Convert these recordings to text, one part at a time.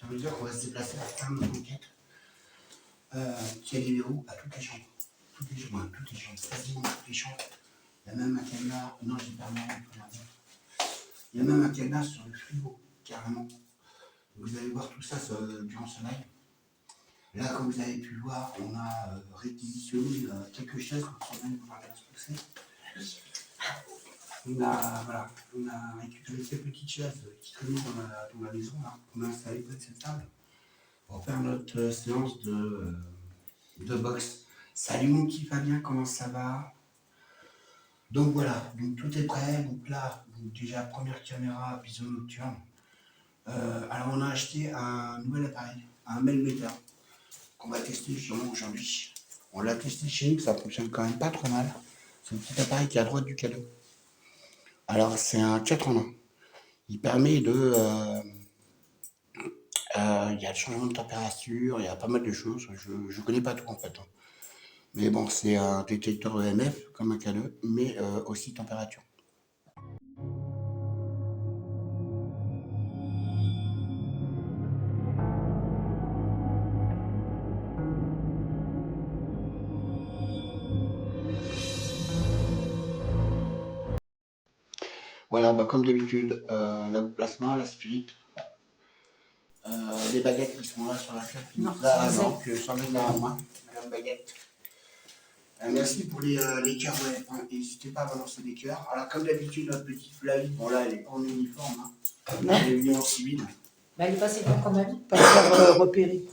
veut dire qu'on va se déplacer à faire une enquête qui a des verrous à toutes les chambres. Toutes les chambres, quasiment toutes les chambres. Il y a même un cadenas, non j'ai permis rien, il y a même un cadenas sur le frigo, carrément. Vous allez voir tout ça durant ce live. Là, comme vous avez pu le voir, on a réquisitionné quelques chaises pour qu'on vienne pouvoir les expulser. On a récupéré ces petites chaises qui traînaient dans la maison. Là. On a installé près de cette table pour faire notre séance de boxe. Salut mon petit Fabien, comment ça va? Donc voilà, donc tout est prêt. Donc là, déjà première caméra, vision nocturne. Alors on a acheté un nouvel appareil, un Melmeter, qu'on va tester justement aujourd'hui. On l'a testé chez nous, ça fonctionne quand même pas trop mal. C'est un petit appareil qui est à droite du cadeau. Alors c'est un 4 en 1. Il permet de... il y a le changement de température, il y a pas mal de choses. Je ne connais pas tout en fait. Mais bon, c'est un détecteur EMF comme un cadeau, mais aussi température. Voilà, bah, comme d'habitude, le plasma, la spirit, les baguettes qui sont là sur la table. Non, donc j'en ai là à moi, Madame Baguette. Merci pour les cœurs, ouais. N'hésitez pas à balancer des cœurs. Alors, comme d'habitude, notre petite Flavie, bon là, elle n'est pas en uniforme, hein. Elle est venue en civil. Mais elle est passée bien quand même, pas faire repérer.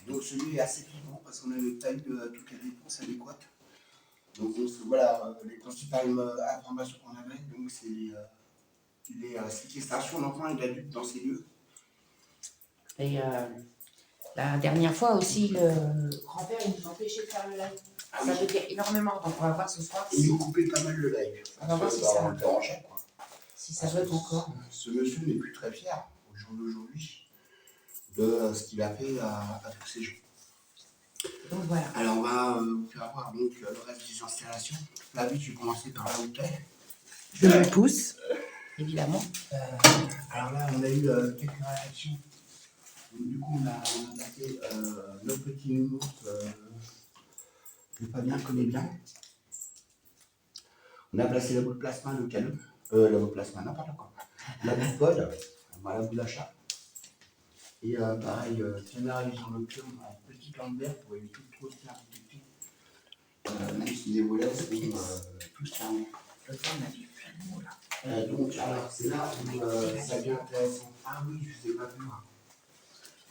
Donc, celui est assez vivant parce qu'on n'avait pas eu toutes les réponses adéquates. Donc, voilà, les principales informations qu'on avait, donc c'est les séquestrations d'enfants et d'adultes dans ces lieux. Et la dernière fois aussi, le grand-père il nous empêchait de faire le live. Ah, ça veut dire énormément, donc on va voir ce soir. Il nous coupait pas mal le live. On va voir si ça le dérangeait, quoi. Si ça veut encore. Ce monsieur n'est plus très fier, au jour d'aujourd'hui, de ce qu'il a fait à tous ces gens. Donc voilà. Alors on va vous faire voir donc, le reste des installations. Flavie, tu vais commencer par là où tu es. Je le pousse, évidemment. Alors là, on a eu quelques réactions. Donc, du coup, on a passé notre petit nounours que Fabien connaît bien. On a placé la boule plasma, le canon. La boule plasma, n'importe quoi. La boule pod, voilà, la boule d'achat. Et pareil, caméra vision nocturne, petite lampe verte pour éviter trop de faire détecter. Même si les volets sont tous fermés. Le temps, on a vu plein de mots là. Donc, alors, c'est là où ça devient intéressant. Ah oui, je ne sais pas plus.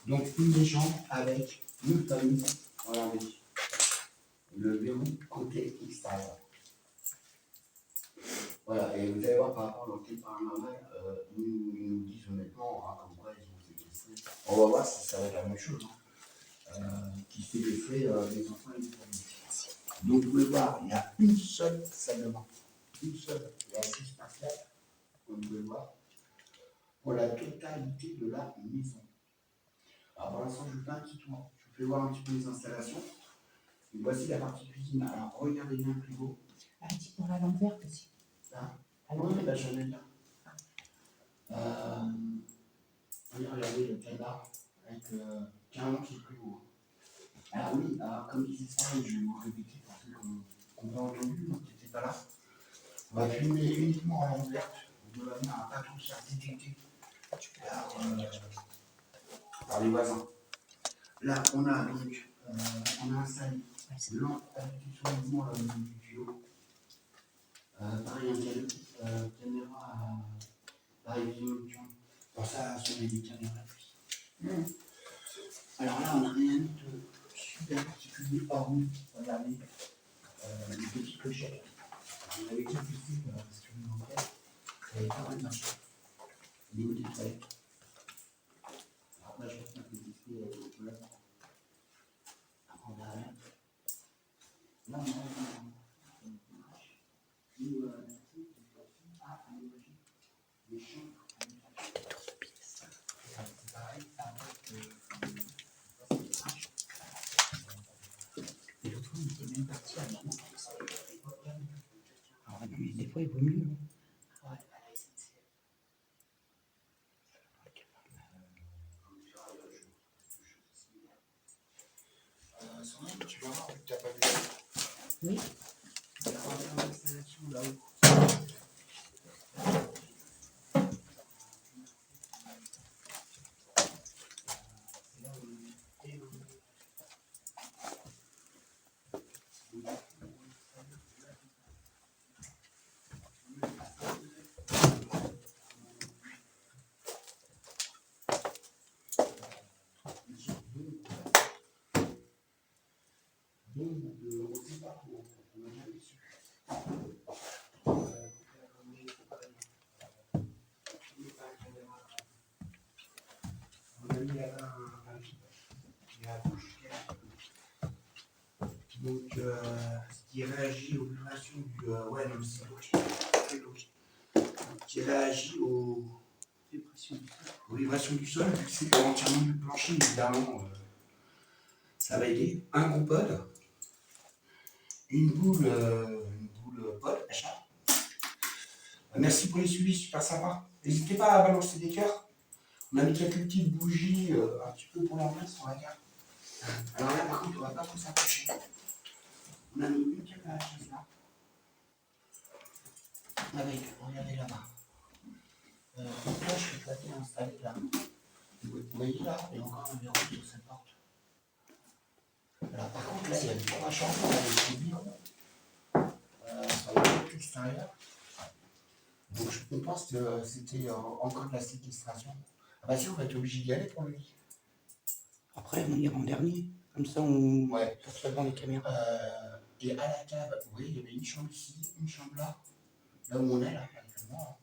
Donc, une des chambres avec une famille. Regardez. Le verrou côté extérieur. Voilà, et vous allez voir par rapport à l'enquête paranormale, ils nous disent honnêtement, hein, comme quoi ils ont séquestré. On va voir si ça va être la même chose. Qui séquestrait les enfants et les familles. Donc, vous pouvez voir, il y a une seule salle de bain. Une seule. Il y a 6 par 4, comme vous pouvez voir, pour la totalité de la maison. Alors, pour l'instant, je vous fais un petit tour. Je vous fais voir un petit peu les installations. Et voici la partie cuisine. Alors, regardez bien le frigo. Ah, dis-moi la lampe verte aussi. Là. Ah, Oui, bah, j'en ai là. Regardez le canard avec carrément sur le frigo. Alors oui, comme disait ça, je vais vous répéter pour ceux qui n'ont pas entendu, donc qui n'étaient pas là. On va filmer uniquement en lampe verte, de manière à ne pas trop se faire détecter par les voisins. Là, on a donc on a installé lampe avec son mouvement du tuyau. Pareil, un caméra pareil, vision nocturne. Pour ça, sur les caméras d'appui. Alors là, on n'a rien de super particulier hormis, regardez, les petites clochettes. On avait déjà testé sur une enquête, ça avait pas mal marché. Au niveau des toilettes. Alors là, je pense qu'on peut tester avec les toilettes. Après, on verra rien. Là, on a les chambres. C'est pareil, ça et l'autre fois, on était même parti à maman. Alors, des fois, il vaut mieux. Ouais, à la SNCF. Oui. On va faire l'installation là-haut. Donc, ce qui réagit aux vibrations du... ouais, non, c'est logique. Qui réagit aux vibrations du sol, vu que c'est entièrement du plancher, évidemment, ça va aider. Un gros pod, une boule pod, achat. Merci pour les suivis, super sympa. N'hésitez pas à balancer des cœurs. On a mis quelques petites bougies, un petit peu pour l'ambiance, on va dire. Alors là, par contre, on va pas trop s'approcher. On a mis une caméra à la chaise là. Avec, regardez là-bas. Donc là, je suis placé installé là. Vous voyez là, il y a encore un verrou sur cette porte. Alors par contre, là, il y a 3 chambres avec des bureaux sur le côté extérieur. Donc je pense que c'était encore de la séquestration. Ah bah si, on va être obligé d'y aller pour le lit. Après, on ira en dernier. Comme ça, on Ouais. passe devant les caméras. Et à la cave, vous voyez, il y avait une chambre ici, une chambre là. Là où on est, là, actuellement.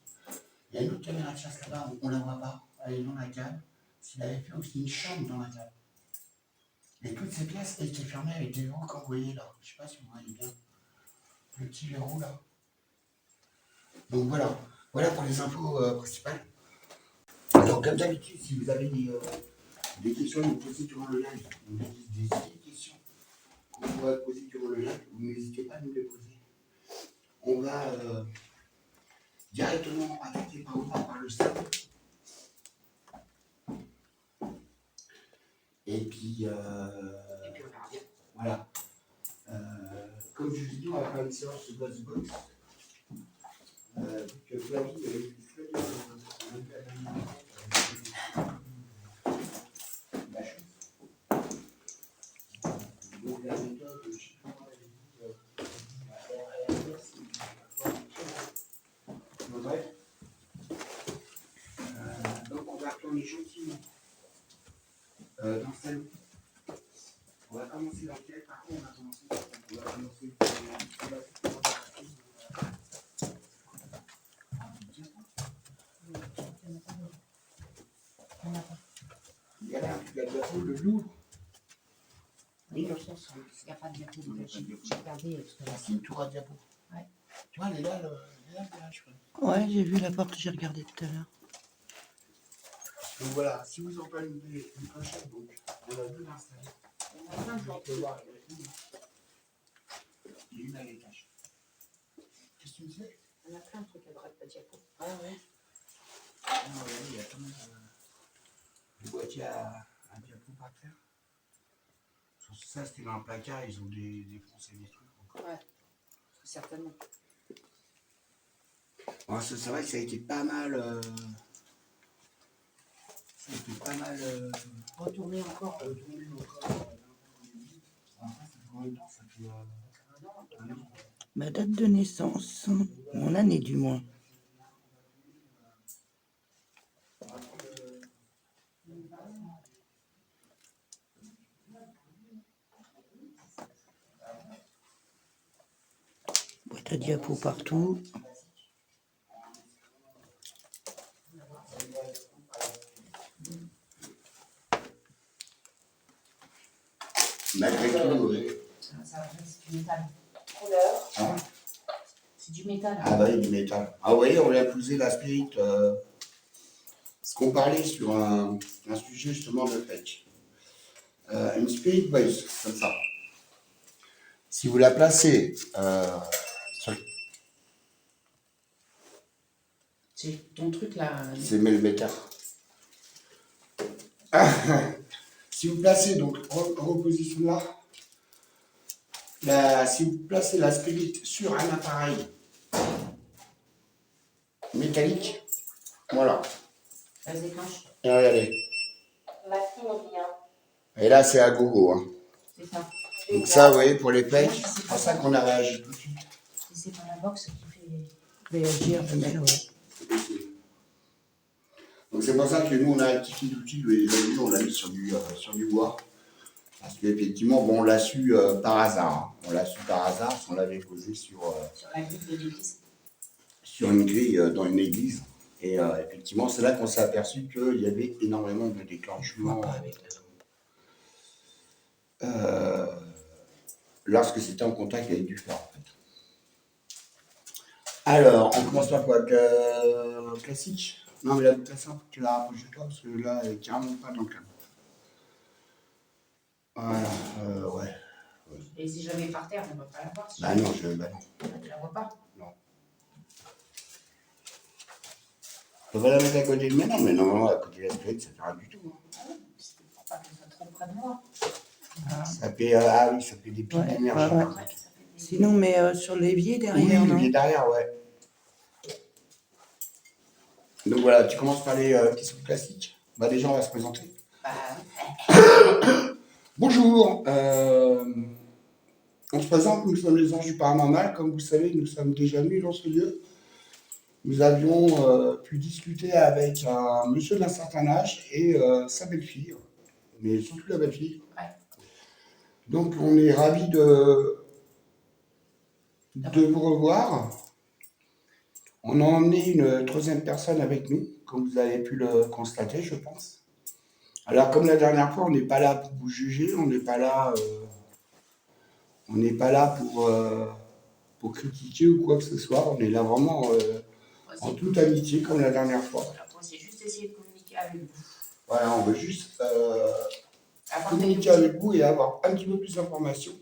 Il y a une autre caméra de chasse là-bas, on ne la voit pas. Elle est dans la cave. S'il avait fait aussi une chambre dans la cave. Et toutes ces pièces étaient fermées avec des verrous comme vous voyez là. Je ne sais pas si vous voyez bien. Le petit verrou là. Donc voilà. Voilà pour les infos principales. Alors comme d'habitude, si vous avez des questions à nous poser durant le live, des questions qu'on pourrait poser durant le live, vous n'hésitez pas à nous les poser. On va directement attaquer par le sable. Et puis on verra bien. Voilà. Comme je vous dis, on va faire une séance de box. Que Flavie est très bien. La chose. Donc la méthode, je ne sais pas comment elle dit, bref. Donc on va retourner gentiment dans le salon. On va commencer l'enquête. Par contre, on va commencer il y a là un truc à diapo, le Louvre. Oui, dans le sens où il n'y a pas de diapo. J'ai regardé. C'est une tour à diapo. Ouais. Tu vois, elle est là, je crois. Ouais, j'ai vu la porte, j'ai regardé tout à l'heure. Donc voilà, si vous en parlez une prochaine, donc on a deux installés. On a plein de gens. Il y a une à l'étage. Qu'est-ce que tu me disais? On a plein de trucs à droite, pas de diapo. Ah ouais. Ah ouais, il y a quand même le boîtier à diapo par terre. Sur ça, c'était dans un placard, ils ont défoncé des trucs. Donc. Ouais, certainement. Bon, c'est vrai que ça a été pas mal. Ça a été pas mal. Retourner encore. Retourné encore. Après, ça fait combien de temps? Ça fait un an. Ma date de naissance, mon année du moins. Boîte à diapo partout. Malgré tout, oui. Ça c'est du métal. Couleur. Hein? C'est du métal. Ah bah oui, du métal. Ah oui, on lui a posé la spirit. Parce qu'on parlait sur un sujet justement de fake. Une spirit box, comme ça. Si vous la placez sur... C'est ton truc là. C'est Melbetter. Si vous placez donc en reposition là, Si vous placez la spirit sur un appareil métallique, voilà. Ça se déclenche. Et regardez. Merci, mon bien. Et là, c'est à gogo. Hein. C'est ça. Donc ça, vous voyez, pour les pecs, c'est pour ça qu'on a réagi tout de suite. C'est pas la boxe qui fait réagir le mail, ouais. Donc c'est pour ça que nous, on a rectifié tout de suite, on l'a mis sur du bois. Parce qu'effectivement, bon, on l'a su par hasard. Hein. On l'a su par hasard, parce qu'on l'avait posé sur la grille de l'église. Sur une grille dans une église. Et effectivement, c'est là qu'on s'est aperçu qu'il y avait énormément de déclenchements lorsque c'était en contact avec du fer, en fait. Alors, on commence par quoi? Classique? Non, mais la classique, tu la rapproches de toi, parce que là, elle est carrément pas dans le cadre. Voilà, ouais. Et si jamais par terre, on ne va pas la voir. Bah non, tu la vois pas? Non. On va la mettre à côté de moi, non, mais normalement, à côté de la squelette, ça ne fait rien du tout. Hein. C'est pour pas qu'elle soit trop près de moi. Ça fait, ça fait des pics d'énergie. Ouais. Sinon, mais sur l'évier derrière, oui, non? l'évier derrière, ouais. Donc voilà, tu commences par les questions classiques. Bah déjà, on va se présenter. Bonjour, on se présente, nous sommes les Anges du Paranormal. Comme vous savez, nous sommes déjà venus dans ce lieu. Nous avions pu discuter avec un monsieur d'un certain âge et sa belle-fille, mais surtout la belle-fille. Ouais. Donc on est ravis de vous revoir. On a emmené une troisième personne avec nous, comme vous avez pu le constater, je pense. Alors comme la dernière fois, on n'est pas là pour vous juger, on n'est pas là pour critiquer ou quoi que ce soit. On est là vraiment en toute amitié, comme la dernière fois. On s'est juste essayé de communiquer avec vous. Voilà, on veut juste communiquer avec vous et avoir un petit peu plus d'informations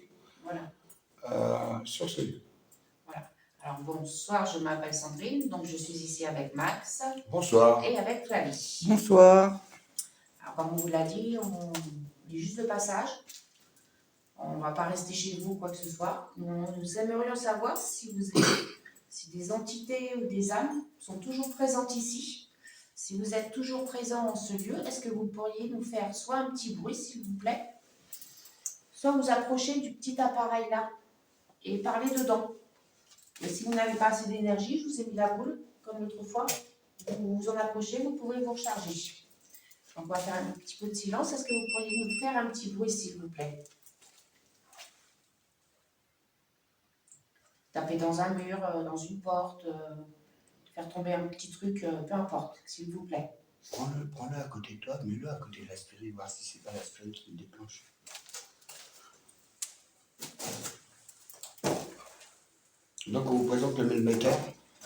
sur ce lieu. Voilà. Alors bonsoir, je m'appelle Sandrine, donc je suis ici avec Max. Bonsoir. Et avec Flavie. Bonsoir. Alors comme on vous l'a dit, on est juste de passage. On ne va pas rester chez vous ou quoi que ce soit. Nous aimerions savoir si des entités ou des âmes sont toujours présentes ici. Si vous êtes toujours présent en ce lieu, est-ce que vous pourriez nous faire soit un petit bruit, s'il vous plaît, soit vous approcher du petit appareil là et parler dedans. Et si vous n'avez pas assez d'énergie, je vous ai mis la boule, comme l'autre fois. Vous vous en approchez, vous pouvez vous recharger. Donc on va faire un petit peu de silence. Est-ce que vous pourriez nous faire un petit bruit, s'il vous plaît? Taper dans un mur, dans une porte, faire tomber un petit truc, peu importe, s'il vous plaît. Prends-le à côté de toi, mets-le à côté de l'aspirine, voir si c'est pas l'aspirine qui le déclenche. Donc on vous présente le Melmaker.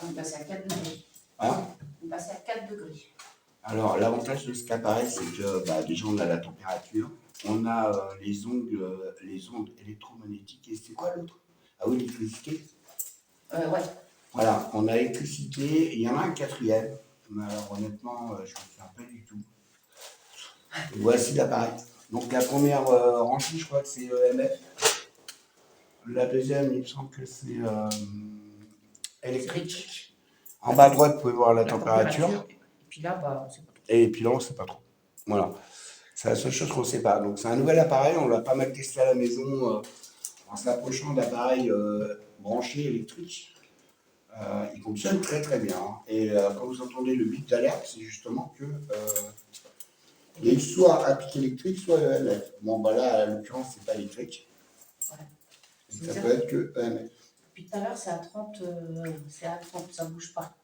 On passe à 4 degrés. Hein? On passe à 4 degrés. Alors l'avantage de cet appareil, c'est que déjà on a la température, on a les ondes électromagnétiques, et c'est quoi l'autre? Ah oui, l'électricité. Ouais. Voilà, on a l'électricité, il y en a un quatrième, mais alors honnêtement, je ne me souviens pas du tout. Et voici l'appareil. Donc la première rangée, je crois que c'est EMF. La deuxième, il me semble que c'est électrique. En bas à droite, vous pouvez voir la température. Et puis là, on ne sait pas trop. Et puis là, on ne sait pas trop. Voilà. C'est la seule chose qu'on ne sait pas. Donc c'est un nouvel appareil, on l'a pas mal testé à la maison en s'approchant d'appareils branchés électriques. Il fonctionne très très bien. Et quand vous entendez le bip d'alerte, c'est justement que il y a soit un pic électrique, soit EMF. Bon, bah là, en l'occurrence, c'est pas électrique. Ouais. Ça peut être que EMF. Puis tout à l'heure, c'est à 30, ça ne bouge pas.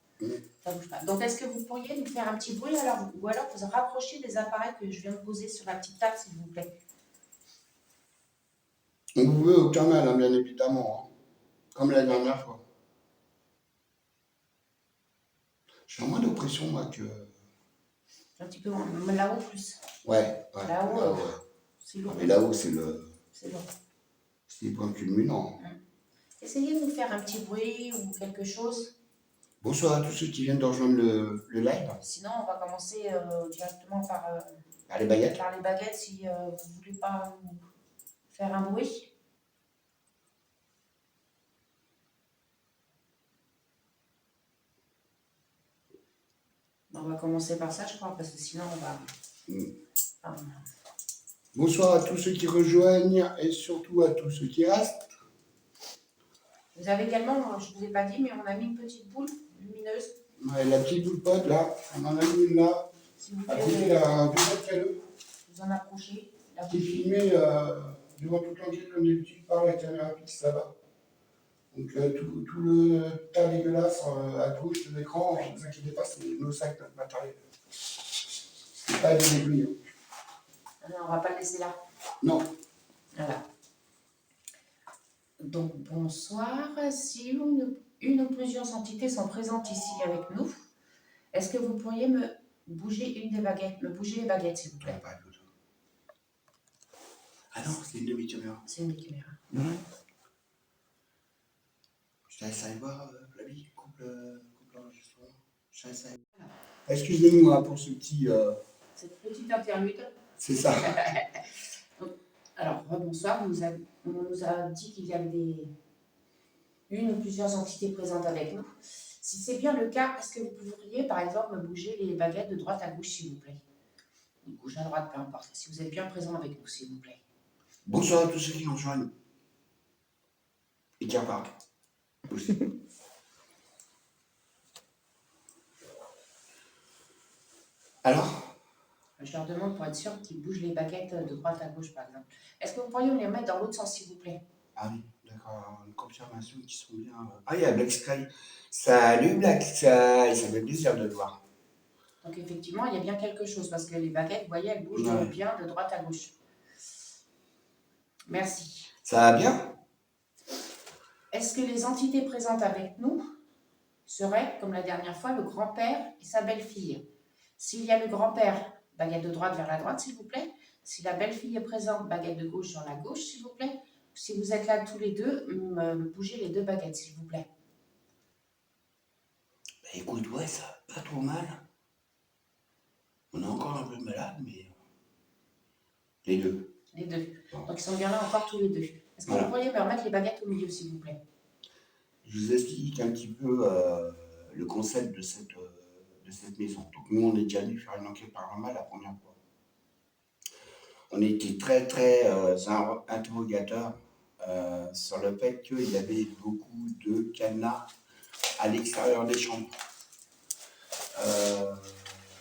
Ça bouge pas. Donc, est-ce que vous pourriez nous faire un petit bruit ou alors vous rapprocher des appareils que je viens de poser sur la petite table, s'il vous plaît? On vous veut aucun mal, hein, bien évidemment. Hein. Comme la dernière fois. J'ai moins d'oppression, moi, que... Un petit peu là-haut plus. Ouais. Là-haut, c'est lourd. Mais là-haut, c'est le... C'est lourd. C'est les points culminants. Essayez de nous faire un petit bruit ou quelque chose. Bonsoir à tous ceux qui viennent de rejoindre le live. Sinon, on va commencer directement par les baguettes. Par les baguettes, si vous ne voulez pas nous faire un bruit. On va commencer par ça, je crois, parce que sinon on va... Ah, Bonsoir à tous ceux qui rejoignent et surtout à tous ceux qui restent. Vous avez également, je ne vous ai pas dit, mais on a mis une petite boule lumineuse. Ouais, la petite boule pote là, on en a mis une là, Si vous à voulez, côté d'un canot, vous en approchez. La qui est bougie. filmé devant toute l'enquête comme d'habitude par la caméra fixe là-bas. Donc tout le tas dégueulasse à gauche de l'écran, ne vous inquiétez pas, c'est nos sacs, notre matériel. C'est pas des aiguilles. Ah non, on ne va pas le laisser là. Non. Voilà. Donc, bonsoir. Si une ou plusieurs entités sont présentes ici avec nous, est-ce que vous pourriez me bouger une des baguettes, me bouger les baguettes, s'il vous plaît? Pas tout. Ah non, c'est une demi-caméra. C'est une des caméras. Je te laisse aller voir, Flavie, coupe l'enregistrement. Je te laisse aller. Excusez-nous pour ce petit... Cette petite interlude. C'est ça. Alors, bonsoir. On nous a dit qu'il y avait une ou plusieurs entités présentes avec nous. Si c'est bien le cas, est-ce que vous pourriez, par exemple, me bouger les baguettes de droite à gauche, s'il vous plaît? De gauche à droite, peu importe. Si vous êtes bien présent avec nous, s'il vous plaît. Bonsoir à tous ceux qui nous rejoignent. Et qui repartent. Aussi. Alors? Je leur demande pour être sûr qu'ils bougent les baguettes de droite à gauche, par exemple. Est-ce que vous pourriez me les mettre dans l'autre sens, s'il vous plaît? Ah oui, d'accord. Une confirmation qui sont bien... Ah, il y a Black Sky. Salut Black Sky, ça fait plaisir de te voir. Donc effectivement, il y a bien quelque chose, parce que les baguettes, vous voyez, elles bougent Ouais. bien de droite à gauche. Merci. Ça va bien? Est-ce que les entités présentes avec nous seraient, comme la dernière fois, le grand-père et sa belle-fille? S'il y a le grand-père, baguette de droite vers la droite, s'il vous plaît. Si la belle-fille est présente, baguette de gauche vers la gauche, s'il vous plaît. Si vous êtes là tous les deux, bougez les deux baguettes, s'il vous plaît. Bah, écoute, ouais, ça va pas trop mal. On est encore un peu malade, mais... Les deux. Les deux. Bon. Donc ils sont bien là encore tous les deux. Est-ce que Voilà. vous pourriez me remettre les baguettes au milieu, s'il vous plaît? Je vous explique un petit peu le concept de cette maison. Donc nous, on est déjà venu faire une enquête paranormale la première fois. On était très, très interrogateurs sur le fait qu'il y avait beaucoup de cadenas à l'extérieur des chambres.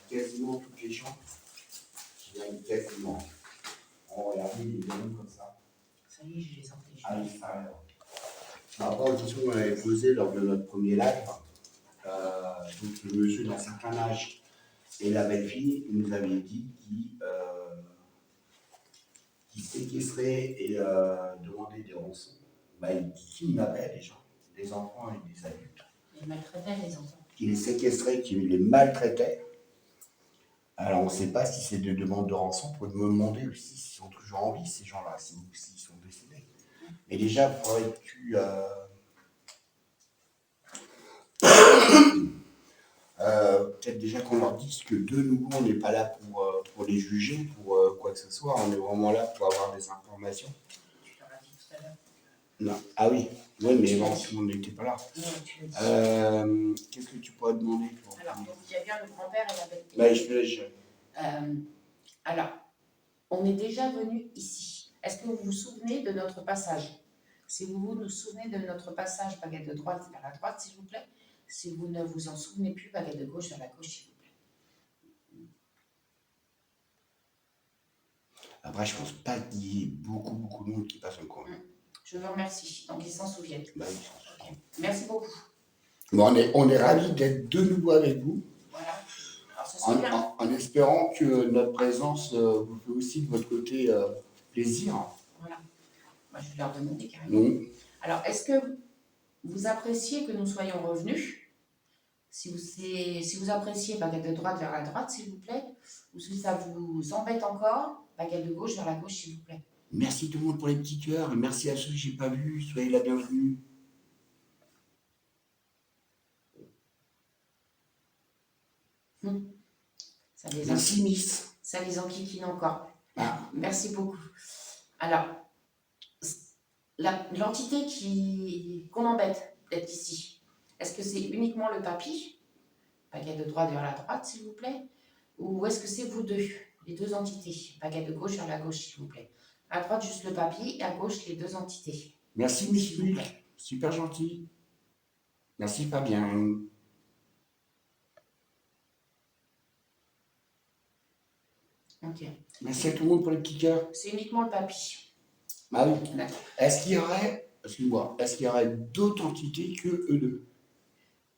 Quasiment toutes les chambres. Quasiment. On regardait les verrous comme ça. Ça y est, je les entends. À l'extérieur. Par rapport aux questions qu'on avait posées lors de notre premier live, donc le monsieur d'un certain âge et la belle-fille, il nous avait dit qu'il séquestrait et demandait des rançons. Bah, il dit qu'il m'appelle les gens, des enfants et des adultes. Il maltraitait les enfants. Qu'il les séquestrait, qu'il les maltraitait. Alors on ne sait pas si c'est des demandes de rançon, pour me demander aussi s'ils sont toujours en vie, ces gens-là, s'ils sont décédés. Mais déjà, il faudrait que tu... peut-être déjà qu'on leur dise que de nouveau, on n'est pas là pour les juger, pour quoi que ce soit. On est vraiment là pour avoir des informations. Tu l'auras dit tout à l'heure. Non. Ah oui, mais bon, tout le monde n'était pas là. Non, tu l'as dit. Qu'est-ce que tu pourrais demander pour... Alors, donc, il y a bien le grand-père et la belle-fille. Bah, je te laisse. Alors, on est déjà venu ici. Est-ce que vous vous souvenez de notre passage? Si vous vous souvenez de notre passage, baguette de droite vers la droite, s'il vous plaît. Si vous ne vous en souvenez plus, baguette de gauche vers la gauche, s'il vous plaît. Après, je pense pas qu'il y ait beaucoup de monde qui passe en coin. Je vous remercie. Donc, ils s'en souviennent. Bah, oui. Okay. Merci beaucoup. Bon, on est ravis d'être de nouveau avec vous. Voilà. Alors, ça se bien. En espérant que notre présence vous fait aussi de votre côté plaisir. Voilà. Moi, je vais leur demander carrément. Non. Alors, est-ce que vous appréciez que nous soyons revenus? Si vous appréciez, baguette de droite vers la droite, s'il vous plaît. Ou si ça vous embête encore, baguette de gauche vers la gauche, s'il vous plaît. Merci tout le monde pour les petits cœurs. Et merci à ceux que je n'ai pas vus. Soyez la bienvenue. Merci, Miss. Ça les enquiquine encore. Ah. Merci beaucoup. Alors, l'entité qu'on embête d'être ici, est-ce que c'est uniquement le papy baguette de droite vers la droite, s'il vous plaît. Ou est-ce que c'est vous deux, les deux entités? Baguette de gauche vers la gauche, s'il vous plaît. À droite, juste le papier, et à gauche, les deux entités. Merci, Miss S'il vous Hulk. plaît. Super gentil. Merci, Fabien. Ok. Merci à tout le monde pour les petits cœurs. C'est uniquement le papier. Ah oui. D'accord. Est-ce qu'il y aurait, excuse-moi, est-ce qu'il y aurait d'autres entités que eux deux?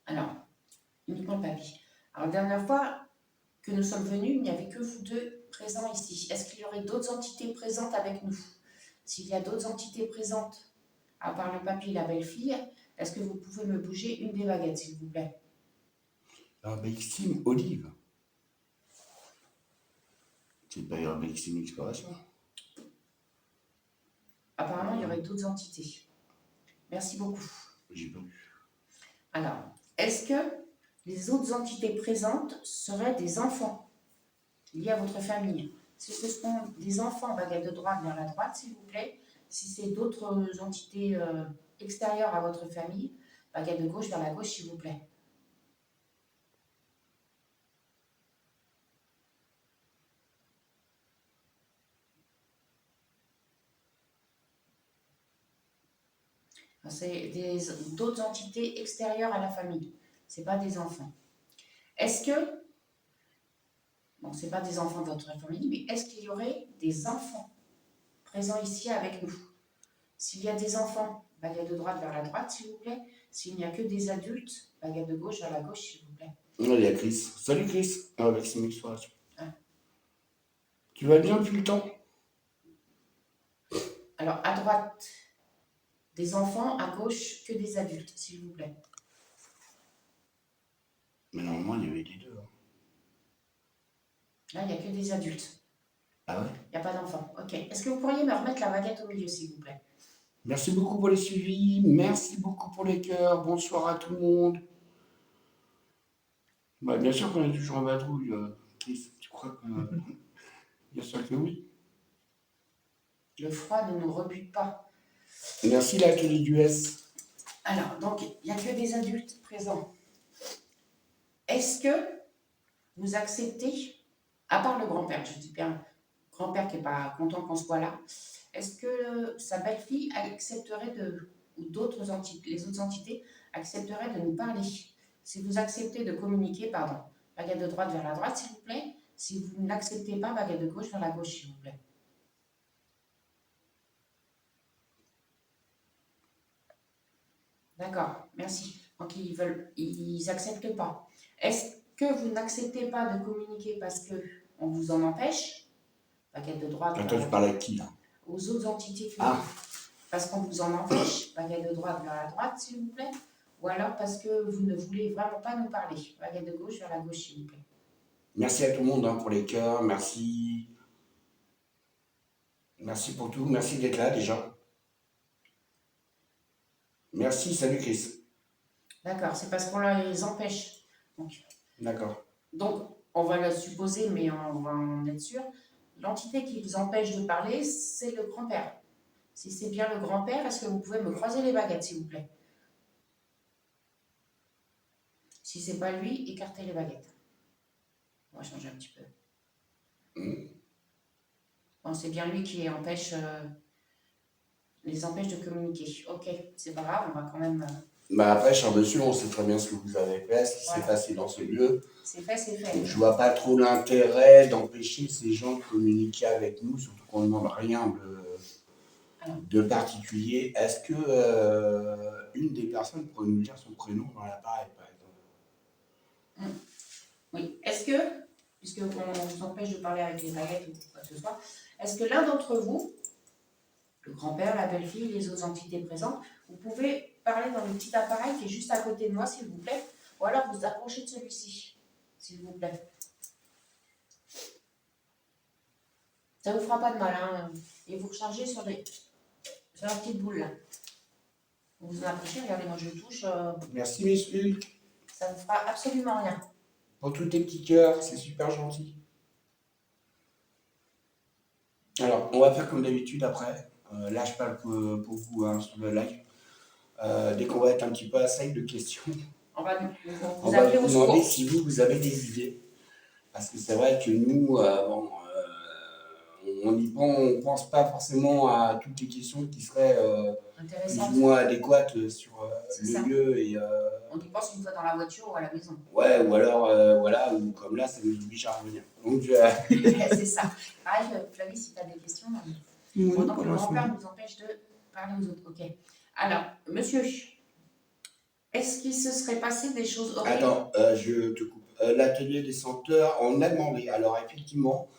Alors, uniquement le papier. Alors, la dernière fois que nous sommes venus, il n'y avait que vous deux présents ici. Est-ce qu'il y aurait d'autres entités présentes avec nous? S'il y a d'autres entités présentes, à part le papier et la belle-fille, est-ce que vous pouvez me bouger une des baguettes, s'il vous plaît? Maxime Olive. C'est pas Maxime Exploration. Apparemment, il y aurait d'autres entités. Merci beaucoup. J'ai pas vu. Alors, est-ce que les autres entités présentes seraient des enfants liés à votre famille? Si ce sont des enfants, baguette de droite vers la droite, s'il vous plaît. Si c'est d'autres entités extérieures à votre famille, baguette de gauche vers la gauche, s'il vous plaît. C'est d'autres entités extérieures à la famille. Ce n'est pas des enfants. Est-ce que, bon, ce n'est pas des enfants de votre famille, mais est-ce qu'il y aurait des enfants présents ici avec nous? S'il y a des enfants, baguette de droite vers la droite, s'il vous plaît. S'il n'y a que des adultes, baguette de gauche vers la gauche, s'il vous plaît. Il y a Chris. Salut Chris. Maxime Exploration. Ah. Tu vas bien depuis le temps? Alors, à droite, des enfants, à gauche, que des adultes, s'il vous plaît. Mais normalement, il y avait les deux. Hein. Là, il n'y a que des adultes. Ah ouais? Il n'y a pas d'enfants. Ok. Est-ce que vous pourriez me remettre la baguette au milieu, s'il vous plaît? Merci beaucoup pour les suivis. Merci beaucoup pour les cœurs. Bonsoir à tout le monde. Bah, bien sûr qu'on est toujours en vadrouille, Chris. Tu crois que. Bien sûr que oui. Le froid ne nous rebute pas. Merci la télé d'US. Alors, donc, il n'y a que des adultes présents. Est-ce que vous acceptez, à part le grand-père, je dis bien grand-père qui n'est pas content qu'on soit là, est-ce que sa belle-fille accepterait ou d'autres entités, les autres entités accepteraient de nous parler? Si vous acceptez de communiquer, pardon, baguette de droite vers la droite, s'il vous plaît. Si vous n'acceptez pas, baguette de gauche vers la gauche, s'il vous plaît. D'accord, merci. Donc ils n'acceptent pas. Est-ce que vous n'acceptez pas de communiquer parce qu'on vous en empêche? Baguette de droite. Attends, tu parles à qui là? Aux autres entités. Ah. Parce qu'on vous en empêche, baguette de droite vers la droite, s'il vous plaît. Ou alors parce que vous ne voulez vraiment pas nous parler. Baguette de gauche vers la gauche, s'il vous plaît. Merci à tout le monde hein, pour les cœurs. Merci. Merci pour tout. Merci d'être là déjà. Merci, salut Chris. D'accord, c'est parce qu'on les empêche. D'accord. Donc, on va le supposer, mais on va en être sûr. L'entité qui vous empêche de parler, c'est le grand-père. Si c'est bien le grand-père, est-ce que vous pouvez me croiser les baguettes, s'il vous plaît? Si c'est pas lui, écartez les baguettes. On va changer un petit peu. Bon, c'est bien lui qui les empêche de communiquer. Ok, c'est pas grave, on va quand même... Bah après, cher monsieur, on sait très bien ce que vous avez fait, ce qui s'est passé dans ce lieu. C'est fait, c'est fait. Donc, je vois pas trop l'intérêt d'empêcher ces gens de communiquer avec nous, surtout qu'on ne demande rien de particulier. Est-ce que une des personnes pourrait nous dire son prénom dans l'appareil, par exemple? Oui. Est-ce que, puisqu'on vous empêche de parler avec les baguettes ou quoi que ce soit, est-ce que l'un d'entre vous, le grand-père, la belle-fille, les autres entités présentes, vous pouvez parler dans le petit appareil qui est juste à côté de moi, s'il vous plaît, ou alors vous approchez de celui-ci, s'il vous plaît. Ça vous fera pas de mal, hein, et vous rechargez sur la petite boule là. Vous en approchez, regardez, moi je touche. Merci, Miss Hulk. Ça ne vous fera absolument rien. Pour tous tes petits cœurs, c'est super gentil. Alors, on va faire comme d'habitude après. Là, je parle pour vous hein, sur le live. Dès qu'on va être un petit peu à sec de questions. On va On vous va appeler vous au demander secours. si vous avez des idées. Parce que c'est vrai que nous, on pense pas forcément à toutes les questions qui seraient plus Intéressant. ou moins adéquates sur C'est le ça. lieu. Et, On y pense une fois dans la voiture ou à la maison. ouais, ou alors, voilà, ou comme là, ça nous oblige à revenir. Donc, C'est ça. Pareil, Flavie, si tu as des questions. Oui, Pendant pour que le grand-père l'instant. nous empêche de parler aux autres. Ok. Alors, monsieur, est-ce qu'il se serait passé des choses horribles? attends, je te coupe. L'atelier des senteurs, on a demandé. Alors, effectivement,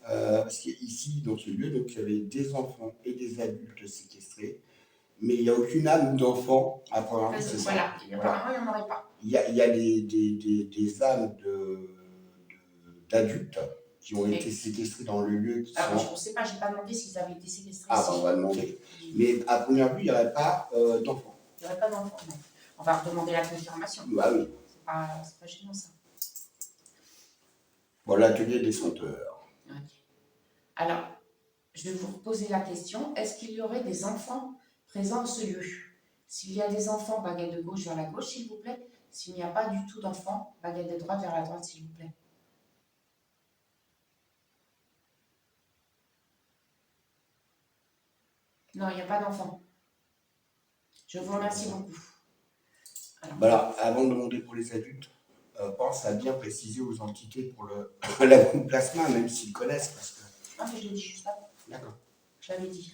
parce qu'ici, dans ce lieu, donc, il y avait des enfants et des adultes séquestrés, mais il n'y a aucune âme d'enfant à première vue, c'est ça. Voilà. Voilà. Apparemment, il n'y en aurait pas. Il y a des âmes d'adultes qui ont été séquestrés dans le lieu. Alors, je ne sais pas, je n'ai pas demandé s'ils avaient été séquestrés Ah, ici. on va demander. Mais à première vue, il n'y aurait pas d'enfants. Il n'y aurait pas d'enfants, non. On va redemander la confirmation. Bah oui. C'est pas gênant, ça. Bon, l'atelier des senteurs. Ok. Alors, je vais vous reposer la question. Est-ce qu'il y aurait des enfants présents dans ce lieu? S'il y a des enfants, baguette de gauche vers la gauche, s'il vous plaît. S'il n'y a pas du tout d'enfants, baguette de droite vers la droite, s'il vous plaît. Non, il n'y a pas d'enfants. Je vous remercie beaucoup. Alors, avant de demander pour les adultes, pense à bien préciser aux entités pour le plasma, même s'ils connaissent. Parce que... Ah, mais je l'ai dit juste avant. D'accord. Je l'avais dit.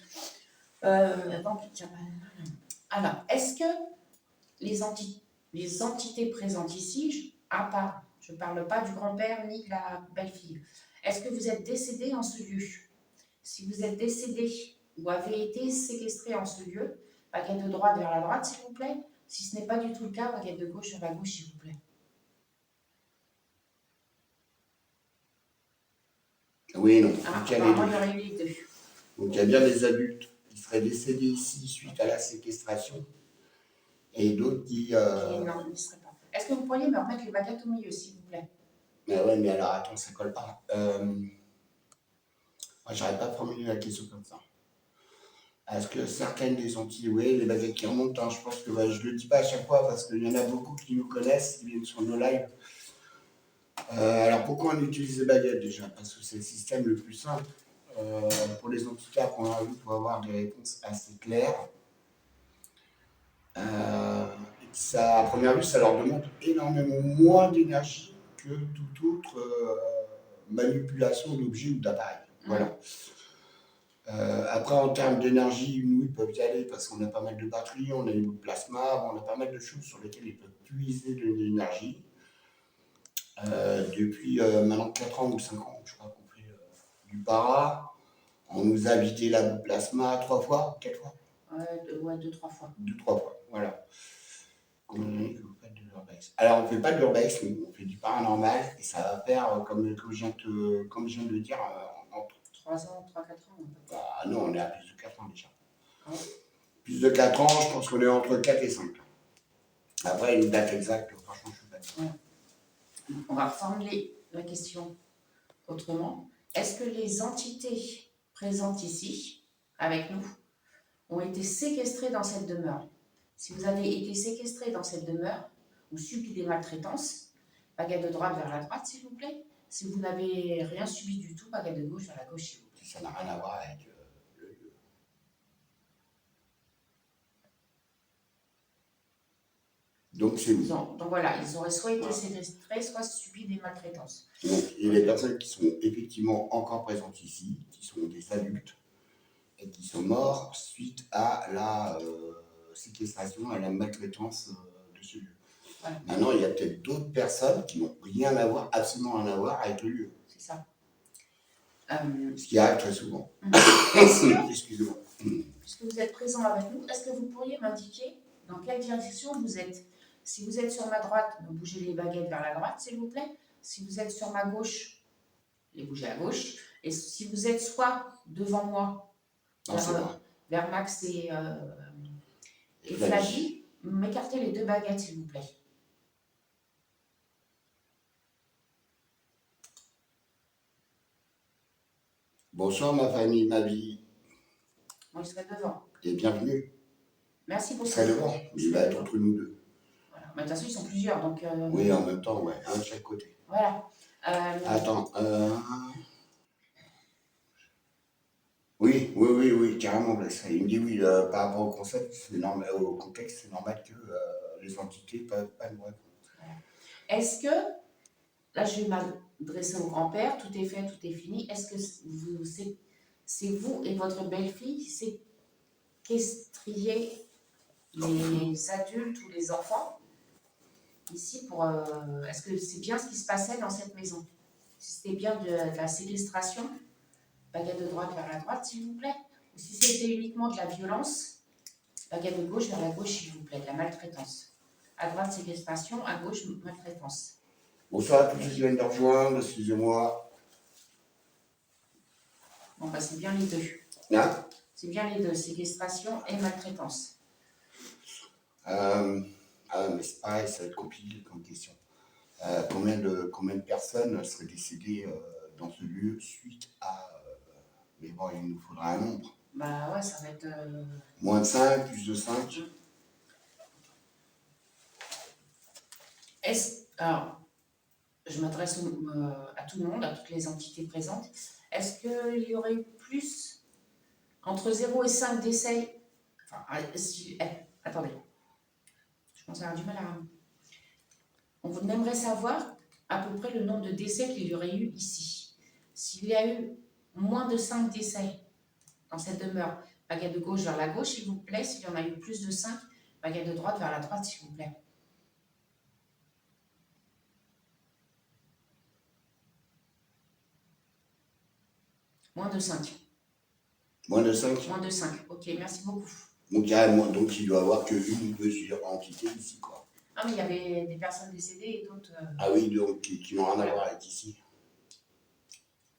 Alors, est-ce que les entités présentes ici, à part, je ne parle pas du grand-père ni de la belle-fille, est-ce que vous êtes décédé en ce lieu? Si vous êtes décédé ou avez été séquestré en ce lieu, baguette de droite vers la droite, s'il vous plaît. Si ce n'est pas du tout le cas, baguette de gauche vers la gauche, s'il vous plaît. Oui, non. Apparemment, il y aurait eu les deux. Donc, il y a bien des adultes qui seraient décédés ici suite à la séquestration et d'autres qui... Non, ils ne seraient pas. Est-ce que vous pourriez me remettre les baguettes au milieu, s'il vous plaît? Mais ouais, mais alors, attends, ça colle pas. Moi, j'arrive pas à formuler la question comme ça. Est-ce que certaines des Antilles, oui, les baguettes qui remontent, hein, je pense que je le dis pas à chaque fois parce qu'il y en a beaucoup qui nous connaissent, qui viennent sur nos lives. Alors, pourquoi on utilise les baguettes déjà? Parce que c'est le système le plus simple. Pour les entités, à première vue, pour avoir des réponses assez claires. Ça, à première vue, ça leur demande énormément moins d'énergie que toute autre manipulation d'objets ou d'appareils. Voilà. Après, en termes d'énergie, nous, ils peuvent y aller parce qu'on a pas mal de batteries, on a du plasma, on a pas mal de choses sur lesquelles ils peuvent puiser de l'énergie. Depuis maintenant 4 ans ou 5 ans, je crois qu'on fait du para. On nous a vidé la boue plasma 3 fois, 4 fois. Ouais, 2-3 fois. 2-3 fois, voilà. Combien d'années que vous faites de l'urbex? Alors, on ne fait pas de l'urbex, nous, on fait du paranormal et ça va faire, comme je viens de le dire, entre 3 ans, 3-4 ans. Bah, non, on est à plus de 4 ans déjà. Ah ouais. Plus de 4 ans, je pense qu'on est entre 4 et 5. Après, une date exacte, franchement, je ne sais pas. Ouais. On va reformuler la question autrement. Est-ce que les entités présentes ici, avec nous, ont été séquestrées dans cette demeure? Si vous avez été séquestré dans cette demeure ou subi des maltraitances, baguette de droite vers la droite, s'il vous plaît. Si vous n'avez rien subi du tout, baguette de gauche vers la gauche, s'il vous plaît. Ça n'a rien à voir avec le lieu. Donc, c'est nous. Donc voilà, ils auraient soit été séquestrés, soit subi des maltraitances. Donc, et les personnes qui sont effectivement encore présentes ici, qui sont des adultes, et qui sont morts suite à la séquestration, à la maltraitance de ce lieu. Voilà. Maintenant, il y a peut-être d'autres personnes qui n'ont rien à voir, absolument rien à voir avec le lieu. C'est ça. Ce qui arrive très souvent. Excusez-moi. Puisque vous êtes présent avec nous, est-ce que vous pourriez m'indiquer dans quelle direction vous êtes? Si vous êtes sur ma droite, vous bougez les baguettes vers la droite, s'il vous plaît. Si vous êtes sur ma gauche, les bougez à gauche. Et si vous êtes soit devant moi, vers Max et Flavie, m'écartez les deux baguettes, s'il vous plaît. Bonsoir ma famille, ma vie. Moi, je serai devant. Et bienvenue. Merci beaucoup. Il serait devant, il va être entre nous deux. Voilà. Mais de toute façon, ils sont plusieurs, donc Oui, en même temps, ouais, un de chaque côté. voilà. Attends, oui, carrément, Blaise. Il me dit oui, par rapport au concept, c'est normal, au contexte, c'est normal que les entités pas nous répondre. Est-ce que, là je vais m'adresser au grand-père, tout est fait, tout est fini, est-ce que c'est vous et votre belle-fille qui séquestriez les adultes ou les enfants ici pour... est-ce que c'est bien ce qui se passait dans cette maison? Si c'était bien de la séquestration, baguette de droite vers la droite, s'il vous plaît. Ou si c'était uniquement de la violence, baguette de gauche vers la gauche, s'il vous plaît, de la maltraitance. À droite, séquestration, à gauche, maltraitance. Bonsoir à tous ceux qui viennent de rejoindre, excusez-moi. Bon, bah, c'est bien les deux. Hein? C'est bien les deux, séquestration et maltraitance. Mais c'est pareil, ça va être compliqué comme question. Combien de personnes seraient décédées dans ce lieu suite à... mais bon, il nous faudra un nombre. Bah ouais, ça va être... Moins de 5, plus de 5. Alors, je m'adresse à tout le monde, à toutes les entités présentes. Est-ce qu'il y aurait plus entre 0 et 5 décès? Enfin, attendez. Je pense avoir du mal à... On aimerait savoir à peu près le nombre de décès qu'il y aurait eu ici. S'il y a eu moins de 5 décès dans cette demeure, baguette de gauche vers la gauche, s'il vous plaît. S'il y en a eu plus de 5, baguette de droite vers la droite, s'il vous plaît. Moins de 5. Moins de 5? Moins de 5. Ok, merci beaucoup. Donc, donc il doit y avoir qu'une ou deux entités ici, quoi. Ah, mais il y avait des personnes décédées et d'autres... Ah oui, donc qui n'ont rien à voir avec ici.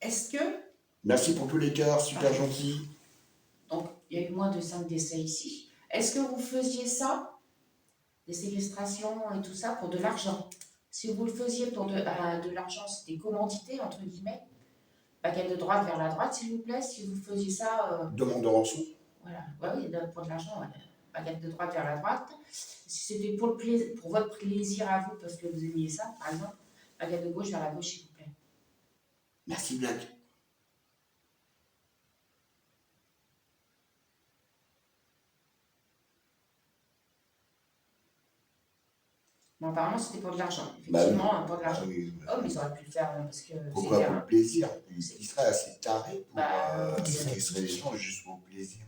Est-ce que... Merci pour tous les cœurs, super gentil. Donc, il y a eu moins de 5 décès ici. Est-ce que vous faisiez ça, des séquestrations et tout ça, pour de l'argent? Si vous le faisiez pour de l'argent, c'était commandité, entre guillemets. Baguette de droite vers la droite, s'il vous plaît. Si vous faisiez ça... Demande de rançon. Voilà, oui, pour de l'argent, ouais. Baguette de droite vers la droite. Si c'était pour votre plaisir à vous, parce que vous aimiez ça, par exemple, baguette de gauche vers la gauche, s'il vous plaît. Merci, Black. Bon, apparemment, c'était pour de l'argent. Bah oui. Effectivement, pour de l'argent. Oui. Oh, mais ils auraient pu le faire parce que... Pourquoi pour le plaisir? Il serait assez taré pour séquestrer les gens juste pour le plaisir.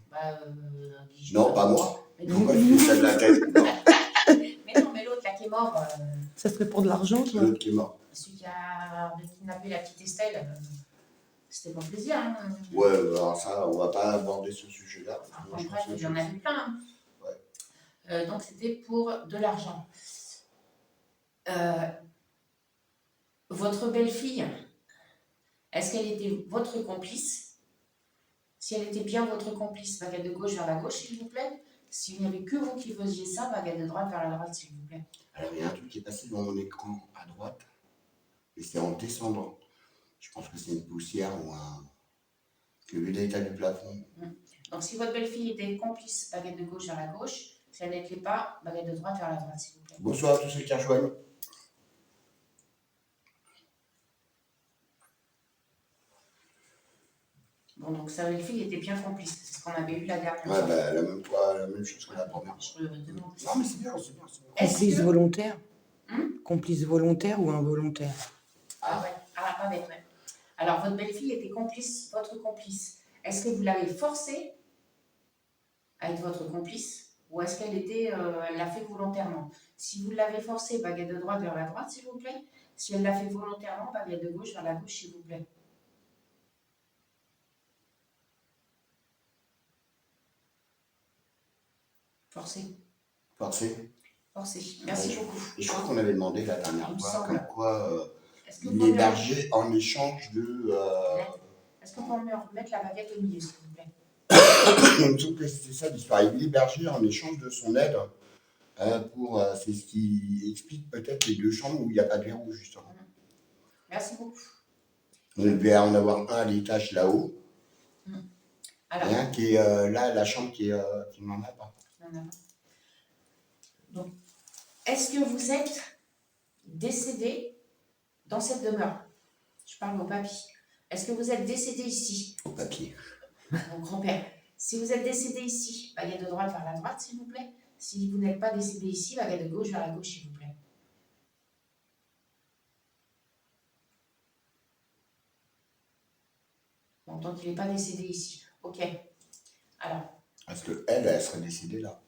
Non, pas moi. Pourquoi je fais ça de la tête? Non. Mais non, mais l'autre là qui est mort... Ça serait pour de l'argent, toi? L'autre qui est mort. Celui qui a kidnappé la petite Estelle, c'était pour plaisir. Hein. Ouais, alors ça, on va pas aborder ce sujet-là. Enfin, bref, il y en a eu plein. Hein. Ouais. Donc c'était pour de l'argent. Votre belle-fille, est-ce qu'elle était votre complice? Si elle était bien votre complice, baguette de gauche vers la gauche, s'il vous plaît. S'il n'y avait que vous qui faisiez ça, baguette de droite vers la droite, s'il vous plaît. Alors, il y a un truc qui est passé dans mon écran à droite, et c'est en descendant. Je pense que c'est une poussière ou que vu l'état du plafond. Donc, si votre belle-fille était complice, baguette de gauche vers la gauche. Si elle n'était pas, baguette de droite vers la droite, s'il vous plaît. Bonsoir à tous ceux qui rejoignent. Bon, donc sa belle-fille était bien complice, c'est ce qu'on avait eu la dernière fois. Ouais, bah, la même chose que la première. Je le demande. Non, mais c'est bien, c'est bien. Complice volontaire? Hum? Complice volontaire ou involontaire? Ah ouais, pas bête, ouais. Alors, votre belle-fille était complice, votre complice. Est-ce que vous l'avez forcée à être votre complice ou est-ce qu'elle elle l'a fait volontairement? Si vous l'avez forcée, baguette de droite vers la droite, s'il vous plaît. Si elle l'a fait volontairement, baguette de gauche vers la gauche, s'il vous plaît. Forcé. Forcé. Forcé. Merci beaucoup. Et je crois qu'on avait demandé la dernière fois, comme quoi il l'héberger en échange de... Est-ce qu'on peut me remettre la baguette au milieu, s'il vous plaît? Il me semble que c'était ça l'histoire. Il l'hébergeait en échange de son aide pour... c'est ce qui explique peut-être les deux chambres où il n'y a pas de verrou, justement. Merci beaucoup. On devait en avoir un à l'étage là-haut. Alors, et un qui est là, la chambre qui n'en a pas. Donc, est-ce que vous êtes décédé dans cette demeure? Je parle au papy. Est-ce que vous êtes décédé ici? Au papier. Mon grand-père. Si vous êtes décédé ici, baguette de droite vers la droite, s'il vous plaît. Si vous n'êtes pas décédé ici, baguette de gauche vers la gauche, s'il vous plaît. Bon, donc il n'est pas décédé ici. Ok. Alors, Parce que elle serait décédée là.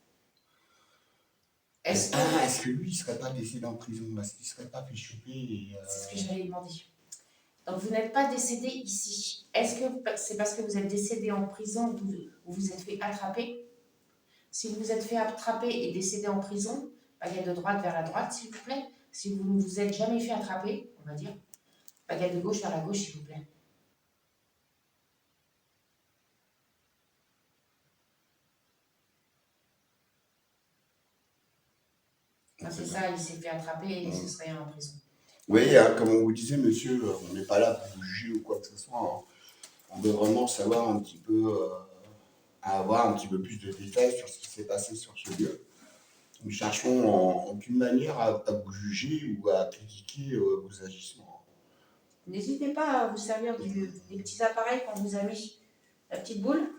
est-ce que... Est-ce que lui, il serait pas décédé en prison? Est-ce qu'il serait pas fait choper et, C'est ce que j'allais demander. Donc vous n'êtes pas décédé ici. Est-ce que c'est parce que vous êtes décédé en prison ou vous vous êtes fait attraper? Si vous vous êtes fait attraper et décédé en prison, baguette de droite vers la droite, s'il vous plaît. Si vous ne vous êtes jamais fait attraper, on va dire, baguette de gauche vers la gauche, s'il vous plaît. Ah, c'est ça, il s'est fait attraper et ce serait en prison. Oui, comme on vous disait, monsieur, on n'est pas là pour vous juger ou quoi que ce soit. Hein. On veut vraiment savoir un petit peu, avoir un petit peu plus de détails sur ce qui s'est passé sur ce lieu. Nous cherchons en aucune manière à vous juger ou à critiquer vos agissements. N'hésitez pas à vous servir des petits appareils qu'on vous a mis, la petite boule,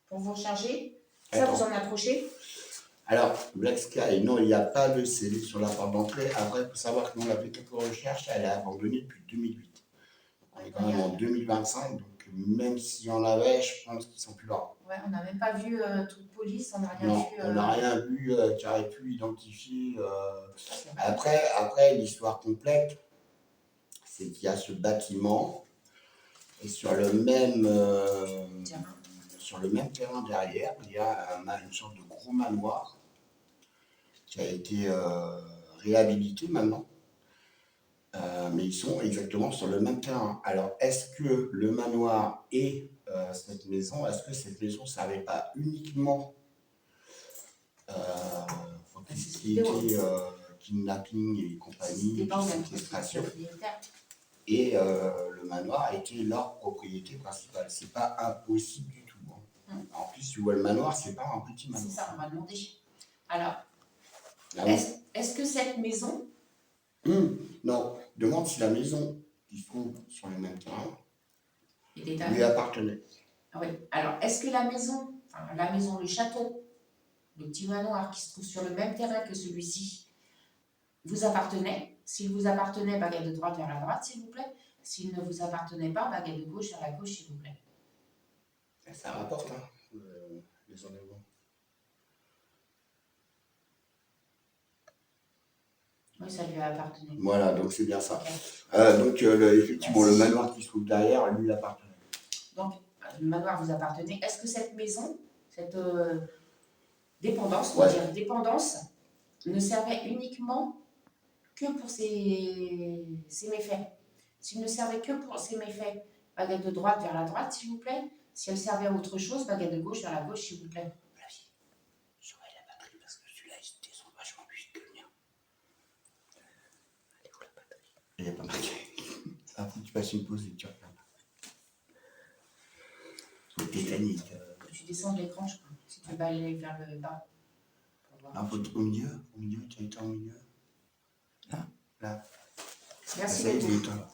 pour vous recharger. Ça, Attends. vous en approchez. Alors, Black Sky, non, il n'y a pas de scellé sur la porte d'entrée. Après, il faut savoir que nous, la PTP Recherche, elle est abandonnée depuis 2008. On est quand même en 2025, donc même s'il y en avait, je pense qu'ils ne sont plus là. Ouais, on n'a même pas vu toute police, on n'a rien Non, vu. on n'a rien vu qui aurait pu identifier. Après l'histoire complète, c'est qu'il y a ce bâtiment et sur le même terrain derrière, il y a une sorte de gros manoir qui a été réhabilité maintenant. Mais ils sont exactement sur le même terrain. Alors, est-ce que le manoir et cette maison, est-ce que cette maison ne servait pas uniquement pour tout ce qui était kidnapping et compagnie, et puis séquestration, et le manoir a été leur propriété principale. C'est pas impossible du tout. Hein. En plus, tu vois, le manoir, c'est pas un petit manoir. C'est ça, on va demander. Alors, Ah oui. est-ce que cette maison... Non, demande si la maison qui se trouve sur le même terrain lui appartenait. Ah oui. Alors, est-ce que la maison, le château, le petit manoir qui se trouve sur le même terrain que celui-ci, vous appartenait? S'il vous appartenait, baguette de droite vers la droite, s'il vous plaît. S'il ne vous appartenait pas, baguette de gauche vers la gauche, s'il vous plaît. Ça rapporte, hein, les enlèvements. Oui, ça lui appartenait. Voilà, donc c'est bien ça. Okay. Donc, effectivement, le manoir qui se trouve derrière, lui, appartenait. Donc, le manoir vous appartenait. Est-ce que cette maison, cette dépendance, on va dire dépendance, ne servait uniquement que pour ses méfaits? S'il ne servait que pour ses méfaits, baguette de droite vers la droite, s'il vous plaît. Si elle servait à autre chose, baguette de gauche vers la gauche, s'il vous plaît. Surveille la batterie parce que celui-là, il descend vachement plus vite que le mien. Elle est où la batterie? Il n'y a pas marqué. Ça faut que tu fasses une pause et que tu regardes. C'est tétanique. Tu descends de l'écran, je crois. Si tu vas aller vers le bas. Non, faut au milieu, tu as été au milieu. Là. Merci. Ça y est, il est temps.